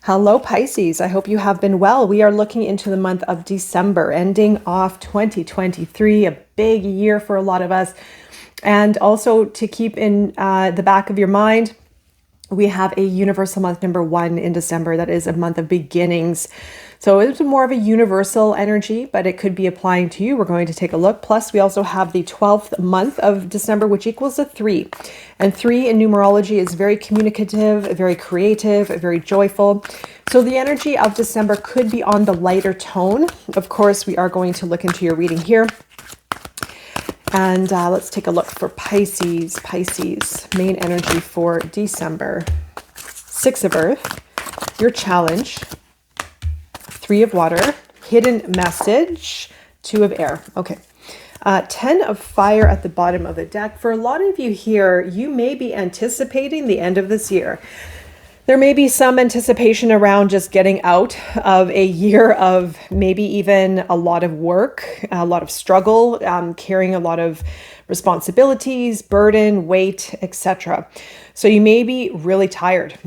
Hello, Pisces. I hope you have been well. We are looking into the month of December, ending off 2023, a big year for a lot of us. And also to keep in the back of your mind, we have a universal month number 1 in December. That is a month of beginnings. So it's more of a universal energy, but it could be applying to you. We're going to take a look. Plus, we also have the 12th month of December, which equals a 3. And 3 in numerology is very communicative, very creative, very joyful. So the energy of December could be on the lighter tone. Of course, we are going to look into your reading here. And let's take a look for Pisces. Pisces, main energy for December. 6 of Earth, your challenge. 3 of Water, hidden message. 2 of Air. Okay. 10 of Fire at the bottom of the deck. For a lot of you here, you may be anticipating the end of this year. There may be some anticipation around just getting out of a year of maybe even a lot of work, a lot of struggle, carrying a lot of responsibilities, burden, weight, etc. So you may be really tired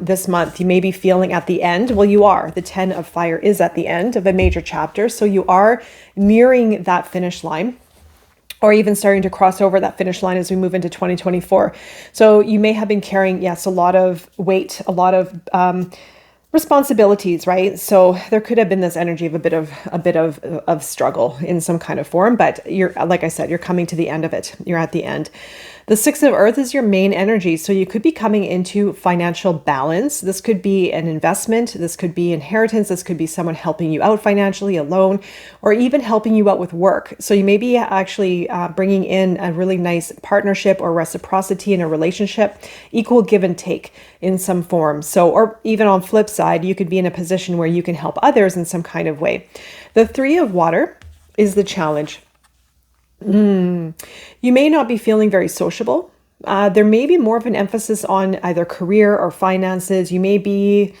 this month. You may be feeling at the end. Well, you are. The 10 of Fire is at the end of a major chapter. So you are nearing that finish line, or even starting to cross over that finish line as we move into 2024. So you may have been carrying, yes, a lot of weight, a lot of responsibilities, right? So there could have been this energy of a bit of struggle in some kind of form, but you're, like I said, you're coming to the end of it. You're at the end. The 6 of Earth is your main energy. So you could be coming into financial balance. This could be an investment. This could be inheritance. This could be someone helping you out financially, a loan, or even helping you out with work. So you may be actually bringing in a really nice partnership or reciprocity in a relationship, equal give and take in some form. So, or even on flip side, you could be in a position where you can help others in some kind of way. The 3 of Water is the challenge. You may not be feeling very sociable. There may be more of an emphasis on either career or finances. You may be,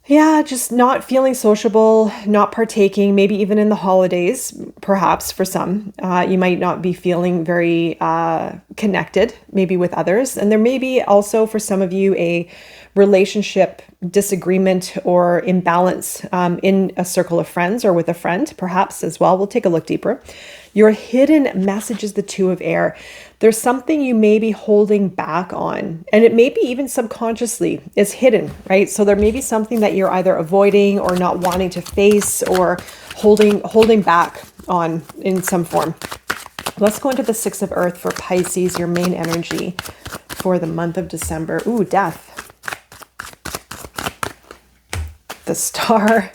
just not feeling sociable, not partaking, maybe even in the holidays, perhaps for some. You might not be feeling very connected, maybe with others. And there may be also for some of you a relationship disagreement or imbalance in a circle of friends or with a friend, perhaps as well. We'll take a look deeper. Your hidden message is the 2 of Air. There's something you may be holding back on, and it may be even subconsciously. It's hidden, right? So there may be something that you're either avoiding or not wanting to face or holding back on in some form. Let's go into the 6 of Earth for Pisces, your main energy for the month of December. Ooh, Death. The Star.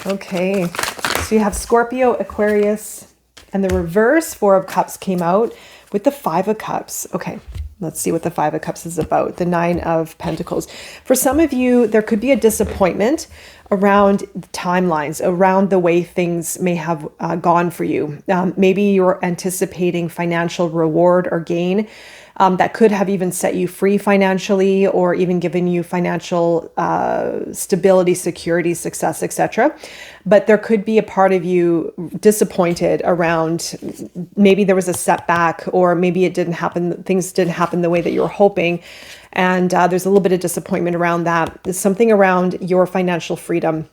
Okay. So you have Scorpio, Aquarius, and the reverse 4 of Cups came out with the 5 of Cups. Okay. Let's see what the 5 of Cups is about. The 9 of Pentacles. For some of you, there could be a disappointment around timelines, around the way things may have gone for you. Maybe you're anticipating financial reward or gain that could have even set you free financially, or even given you financial stability, security, success, etc. But there could be a part of you disappointed around maybe there was a setback, or maybe it didn't happen. Things didn't happen the way that you were hoping. And there's a little bit of disappointment around that. There's something around your financial freedom.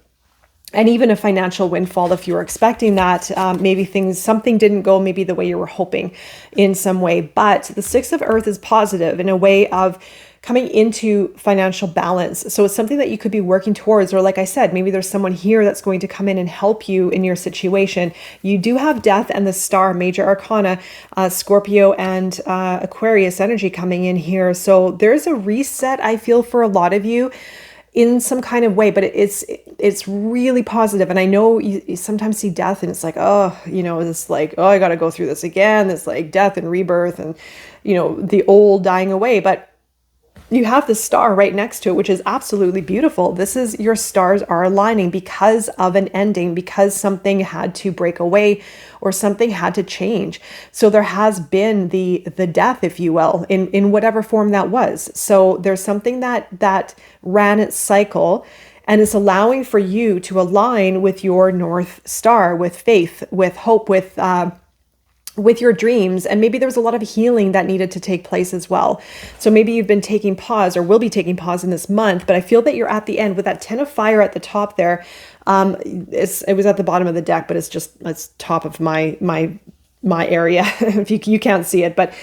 And even a financial windfall, if you were expecting that, maybe something didn't go maybe the way you were hoping in some way. But the 6 of Earth is positive in a way of coming into financial balance. So it's something that you could be working towards, or like I said, maybe there's someone here that's going to come in and help you in your situation. You do have Death and the Star, major arcana, Scorpio and Aquarius energy coming in here. So there's a reset, I feel, for a lot of you in some kind of way, but it's really positive. And I know you sometimes see death and it's like, it's like, I got to go through this again. It's like death and rebirth and, the old dying away. But you have the Star right next to it, which is absolutely beautiful. This is your stars are aligning because of an ending, because something had to break away or something had to change. So there has been the death, if you will, in whatever form that was. So there's something that ran its cycle, and it's allowing for you to align with your North Star, with faith, with hope, with with your dreams, and maybe there was a lot of healing that needed to take place as well. So maybe you've been taking pause or will be taking pause in this month, but I feel that you're at the end with that 10 of fire at the top there. It was at the bottom of the deck, but it's top of my area. If you can't see it, but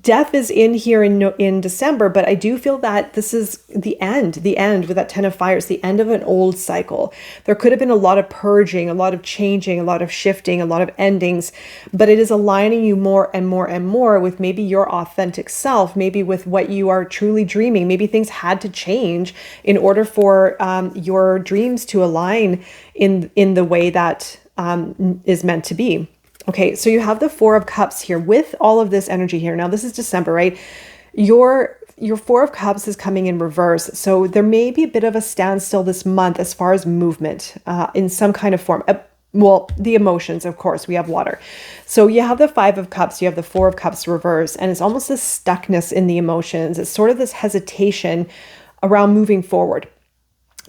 death is in here in December, but I do feel that this is the end with that 10 of fire. It's the end of an old cycle. There could have been a lot of purging, a lot of changing, a lot of shifting, a lot of endings, but it is aligning you more and more and more with maybe your authentic self, maybe with what you are truly dreaming. Maybe things had to change in order for your dreams to align in the way that is meant to be. Okay, so you have the Four of Cups here with all of this energy here. Now, this is December, right? Your Four of Cups is coming in reverse. So there may be a bit of a standstill this month as far as movement in some kind of form. Well, the emotions, of course, we have water. So you have the Five of Cups, you have the Four of Cups reverse, and it's almost this stuckness in the emotions. It's sort of this hesitation around moving forward.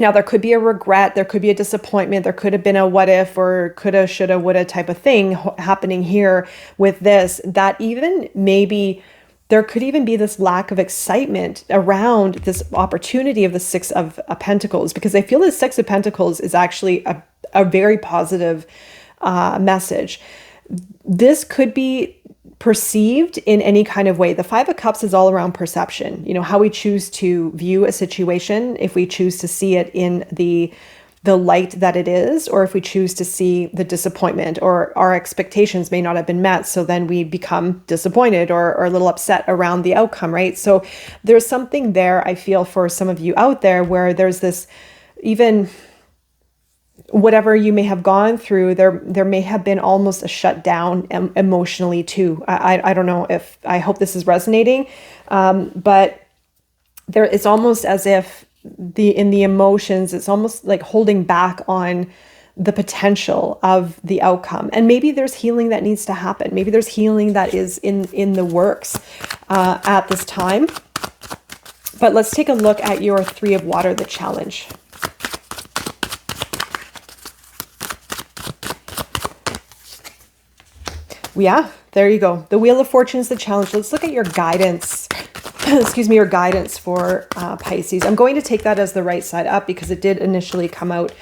Now, there could be a regret, there could be a disappointment, there could have been a what if or coulda, shoulda, woulda type of thing happening here with this, that even maybe there could even be this lack of excitement around this opportunity of the Six of Pentacles, because I feel the Six of Pentacles is actually a very positive message. This could be perceived in any kind of way. The Five of Cups is all around perception, how we choose to view a situation, if we choose to see it in the light that it is, or if we choose to see the disappointment, or our expectations may not have been met, so then we become disappointed or a little upset around the outcome, right? So there's something there, I feel, for some of you out there where there's this, even whatever you may have gone through, there may have been almost a shutdown emotionally too. I don't know I hope this is resonating, but it's almost as if in the emotions, it's almost like holding back on the potential of the outcome. And maybe there's healing that needs to happen. Maybe there's healing that is in the works at this time. But let's take a look at your Three of Water, the challenge. Yeah, there you go. The Wheel of Fortune is the challenge. Let's look at your guidance. Excuse me, your guidance for Pisces. I'm going to take that as the right side up because it did initially come out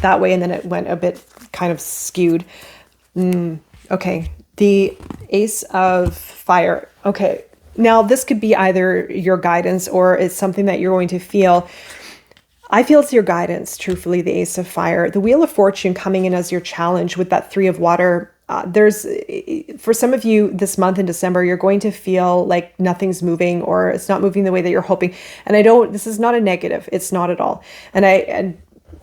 that way and then it went a bit kind of skewed. Okay, the Ace of Fire. Okay, now this could be either your guidance or it's something that you're going to feel. I feel it's your guidance, truthfully, the Ace of Fire. The Wheel of Fortune coming in as your challenge with that Three of Water. For some of you this month in December, you're going to feel like nothing's moving or it's not moving the way that you're hoping. And this is not a negative. It's not at all. And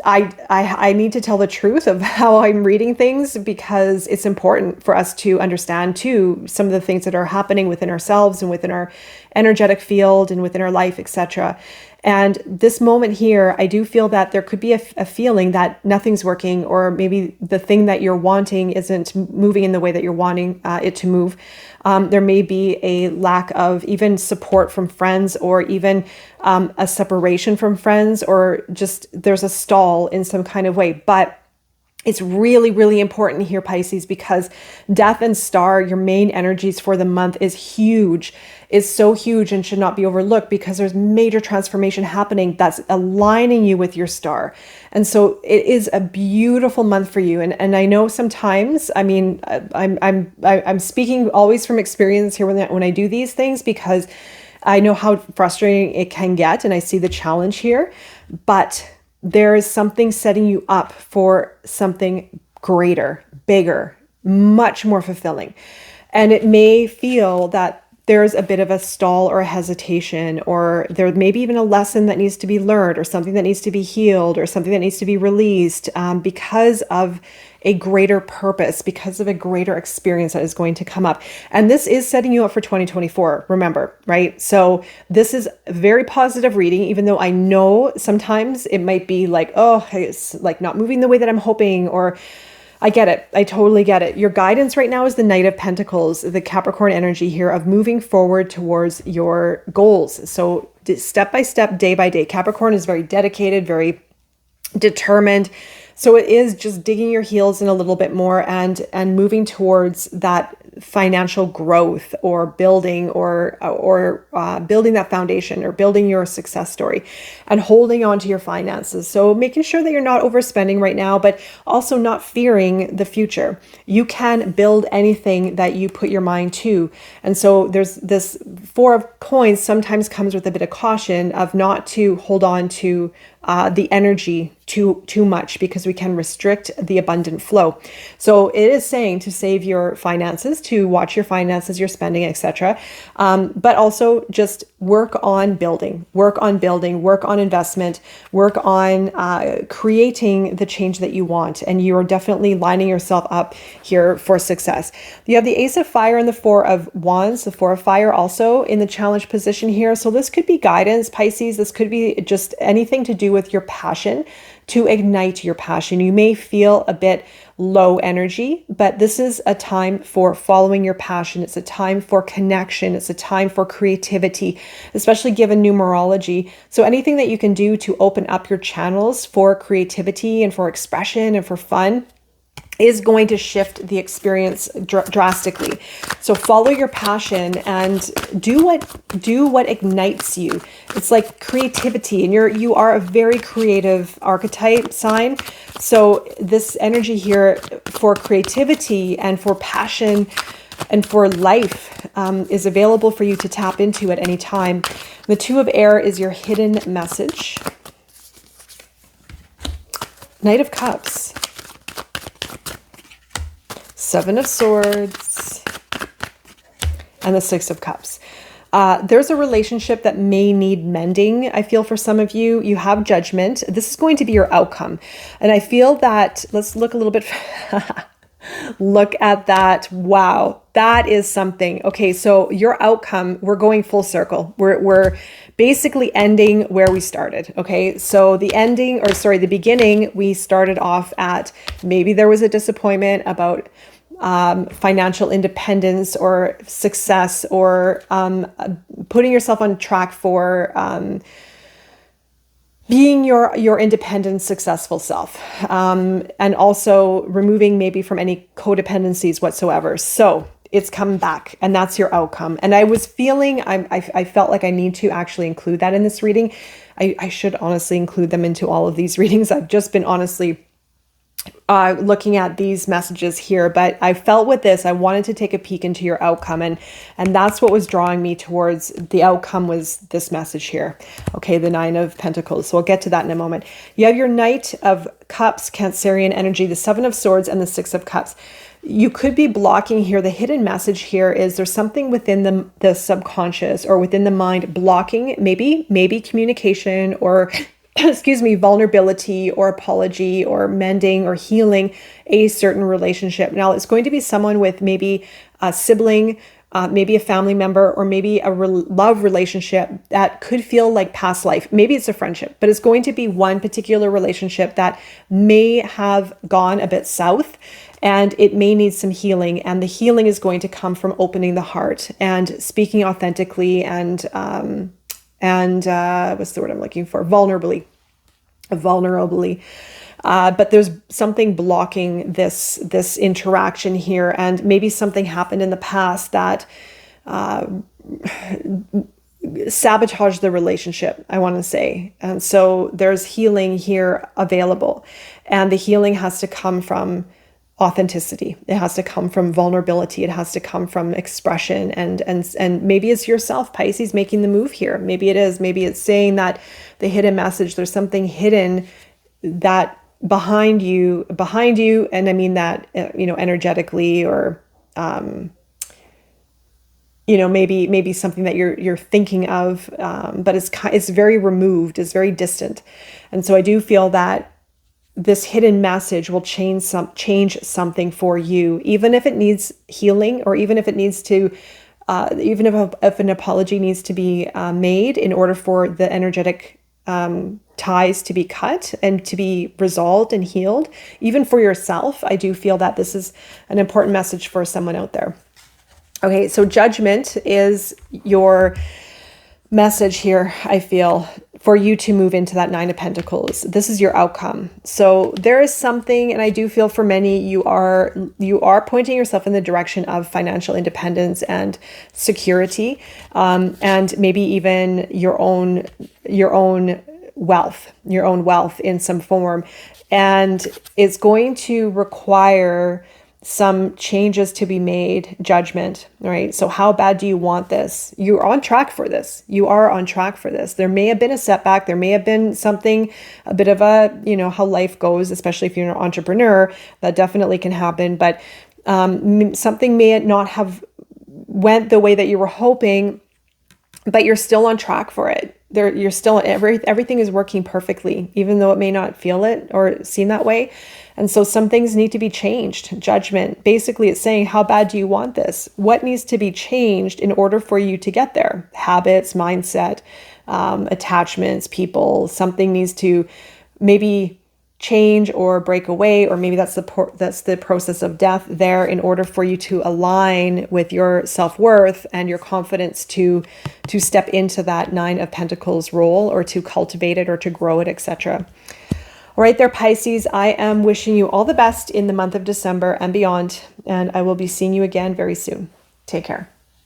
I need to tell the truth of how I'm reading things because it's important for us to understand too, some of the things that are happening within ourselves and within our energetic field and within our life, etc. And this moment here, I do feel that there could be a feeling that nothing's working, or maybe the thing that you're wanting isn't moving in the way that you're wanting it to move. There may be a lack of even support from friends, or even a separation from friends, or just there's a stall in some kind of way. But it's really, really important here, Pisces, because Death and Star, your main energies for the month, is huge. It's so huge and should not be overlooked because there's major transformation happening that's aligning you with your star. And so it is a beautiful month for you. And I know sometimes, I mean, I'm speaking always from experience here when I do these things, because I know how frustrating it can get and I see the challenge here, but there is something setting you up for something greater, bigger, much more fulfilling. And it may feel that there's a bit of a stall or a hesitation, or there may be even a lesson that needs to be learned, or something that needs to be healed, or something that needs to be released because of a greater purpose, because of a greater experience that is going to come up. And this is setting you up for 2024, remember, right? So this is a very positive reading, even though I know sometimes it might be like, oh, it's like not moving the way that I'm hoping, or I get it. I totally get it. Your guidance right now is the Knight of Pentacles, the Capricorn energy here of moving forward towards your goals. So step by step, day by day. Capricorn is very dedicated, very determined. So it is just digging your heels in a little bit more and moving towards that financial growth, or building building that foundation, or building your success story, and holding on to your finances. So making sure that you're not overspending right now, but also not fearing the future. You can build anything that you put your mind to. And so there's this Four of Coins sometimes comes with a bit of caution of not to hold on to the energy too much, because we can restrict the abundant flow. So it is saying to save your finances, to watch your finances, your spending, etc. But also just work on building, work on investment, work on creating the change that you want. And you are definitely lining yourself up here for success. You have the Ace of Fire and the Four of Wands, the Four of Fire also in the challenge position here. So this could be guidance, Pisces. This could be just anything to do with your passion, to ignite your passion. You may feel a bit low energy, but this is a time for following your passion. It's a time for connection. It's a time for creativity, especially given numerology. So anything that you can do to open up your channels for creativity and for expression and for fun is going to shift the experience drastically. So follow your passion and do what ignites you. It's like creativity, and you are a very creative archetype sign. So this energy here for creativity and for passion and for life is available for you to tap into at any time. The Two of Air is your hidden message. Knight of Cups. Seven of Swords, and the Six of Cups. There's a relationship that may need mending. I feel for some of you, you have Judgment. This is going to be your outcome. And I feel that, let's look a little bit, look at that. Wow, that is something. Okay, so your outcome, we're going full circle. We're basically ending where we started. Okay, so the beginning, we started off at, maybe there was a disappointment about financial independence or success, or putting yourself on track for being your independent, successful self, and also removing maybe from any codependencies whatsoever. So it's come back, and that's your outcome. And I was feeling, I felt like I need to actually include that in this reading. I should honestly include them into all of these readings. I've just been honestly looking at these messages here, but I felt with this, I wanted to take a peek into your outcome, and that's what was drawing me towards the outcome, was this message here. Okay, the Nine of Pentacles. So I'll get to that in a moment. You have your Knight of Cups, Cancerian energy, the Seven of Swords, and the Six of Cups. You could be blocking here. The hidden message here is there's something within the subconscious or within the mind blocking maybe communication, or excuse me, vulnerability or apology or mending or healing a certain relationship. Now, it's going to be someone with maybe a sibling, maybe a family member, or maybe a love relationship that could feel like past life. Maybe it's a friendship, but it's going to be one particular relationship that may have gone a bit south, and it may need some healing. And the healing is going to come from opening the heart and speaking authentically and what's the word I'm looking for? Vulnerably. But there's something blocking this interaction here, and maybe something happened in the past that sabotaged the relationship, I want to say. And so there's healing here available, and the healing has to come from authenticity. It has to come from vulnerability. It has to come from expression, and maybe it's yourself, Pisces, making the move here. Maybe it is. Maybe it's saying that the hidden message, there's something hidden that behind you, and I mean that energetically, or maybe something that you're thinking of, but it's very removed, it's very distant. And so I do feel that this hidden message will change something for you, even if it needs healing, or even if it needs to, even if an apology needs to be made in order for the energetic ties to be cut and to be resolved and healed. Even for yourself, I do feel that this is an important message for someone out there. Okay, so Judgment is your message here, I feel, for you to move into that Nine of Pentacles. This is your outcome. So there is something, and I do feel for many, you are pointing yourself in the direction of financial independence and security, and maybe even your own wealth in some form. And it's going to require some changes to be made, judgment, right? So how bad do you want this? You're on track for this. You are on track for this. There may have been a setback. There may have been something, a bit of a, how life goes, especially if you're an entrepreneur, that definitely can happen. But something may not have went the way that you were hoping, but you're still on track for it. You're still, everything is working perfectly, even though it may not feel it or seem that way. And so some things need to be changed. Judgment. Basically, it's saying, how bad do you want this? What needs to be changed in order for you to get there? Habits, mindset, attachments, people. Something needs to maybe change or break away, or maybe that's the process of death there, in order for you to align with your self-worth and your confidence to step into that Nine of Pentacles role, or to cultivate it, or to grow it, etc. All right there, Pisces, I am wishing you all the best in the month of December and beyond, and I will be seeing you again very soon. Take care.